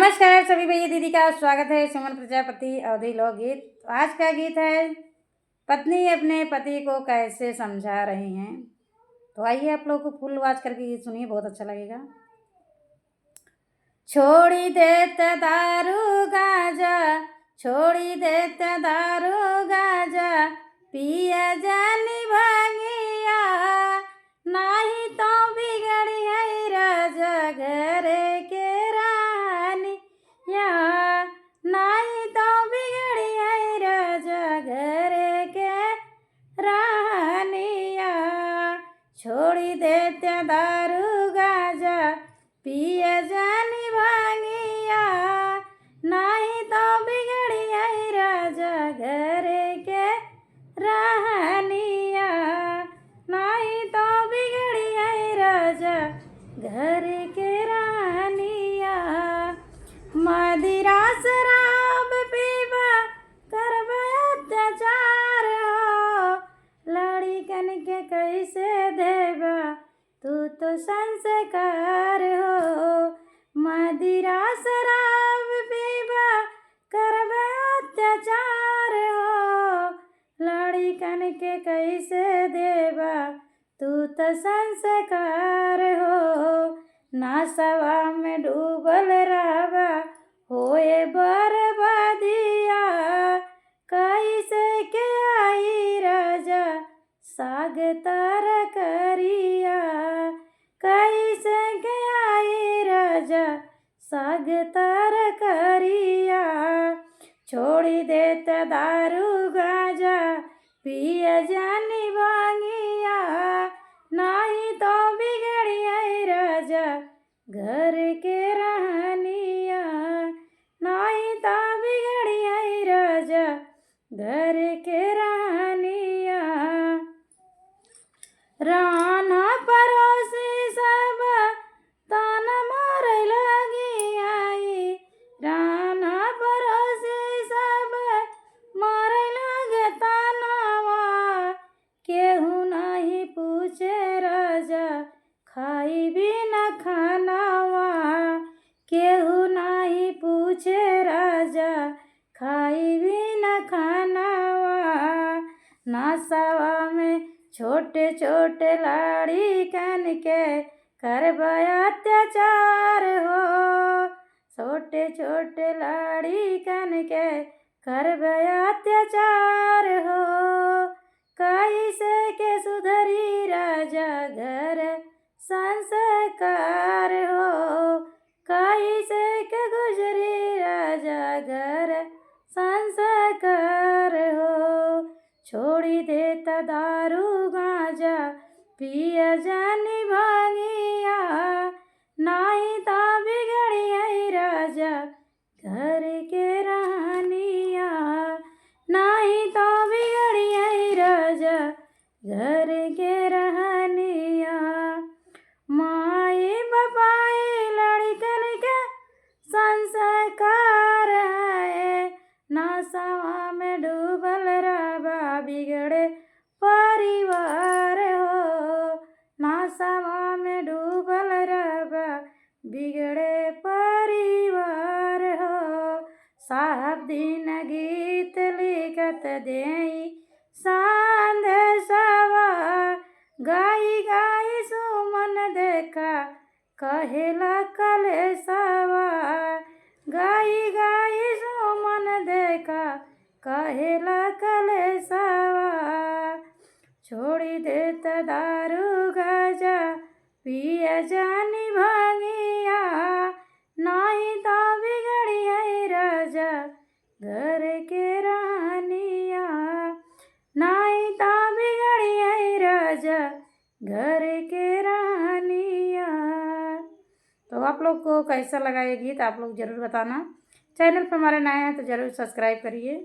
नमस्कार सभी भैया दीदी का स्वागत है सुमन प्रजापति अवधि लोकगीत। तो आज का गीत है पत्नी अपने पति को कैसे समझा रही हैं। तो आइए आप लोग को फुल आवाज करके गीत सुनिए, बहुत अच्छा लगेगा। छोड़ी देते दारू गांजा, छोड़ी देते दारू गांजा, पिया जानी भांगिया, नाही तो बिगड़ी है राजा घरे के रानिया, नाही तो बिगड़ी है राजा घरे के रानिया। छोड़ी देते दारू गांजा, पिया जानी भांगिया, नाही तो बिगड़ी है राजा घरे के रानिया, नाही तो बिगड़ी है राजा घर के रानिया। मदिरा शराब पीबा करबा अत्याचार हो, लड़िकन के कैसे देबा तू तो संस्कार हो। मदिरा शराब पीबा करबा अत्याचार हो, लड़िकन के कैसे देबा तू तो संस्कार हो। नासवा में डूबल रहबा होए बर्बादिया, कैसे के आई राजा साग तर करिया, कैसे के आई राजा साग तर करिया। छोड़ी देते दारू गांजा, पिया जानी भांगिया, नाही तो बिगड़ी है राजा घर के रानिया, नाही तो बिगड़ी है राजा घर के रानिया। राना परोसी सब ताना मारे लगी आई, राना परोसी सब मारे लगे तानावा, केहू नहीं पूछे राजा खाई भी न खानावा, केहू नहीं पूछे राजा खाई भी न खानावा। नासवा में छोटे छोटे लड़िकन के करबा अत्याचार हो, छोटे छोटे लड़िकन के करबा अत्याचार हो, कैसे के सुधरी राजा घर संस्कार हो, कैसे के गुजरी राजा घर संस्कार हो। छोड़ी देता दारू गांजा, पिया जानी भांगिया, नाही तो बिगड़ी है राजा घर के रानिया, नाही तो बिगड़ी है राजा घर के रानिया। माई बपाई लड़कन के संस्कार है, नासवा में डूबल रहबा बिगड़े परिवार हो, नासवा में डूबल रहबा बिगड़े परिवार हो। साहब दिन गीत लिखत देई संदेशवा, गाई गाई सुमन देखा कहेला कलेशवा, गाई गाई सुमन देखा कहेला कलेशवा। छोड़ी देता दारू गांजा, पिया जानी भांगिया, नाही तो बिगड़ी है राजा घर के रानिया, नाही तो बिगड़ी है राजा घर के रानिया। तो आप लोग को कैसा लगा ये गीत आप लोग ज़रूर बताना। चैनल पर हमारे नए हैं तो ज़रूर सब्सक्राइब करिए।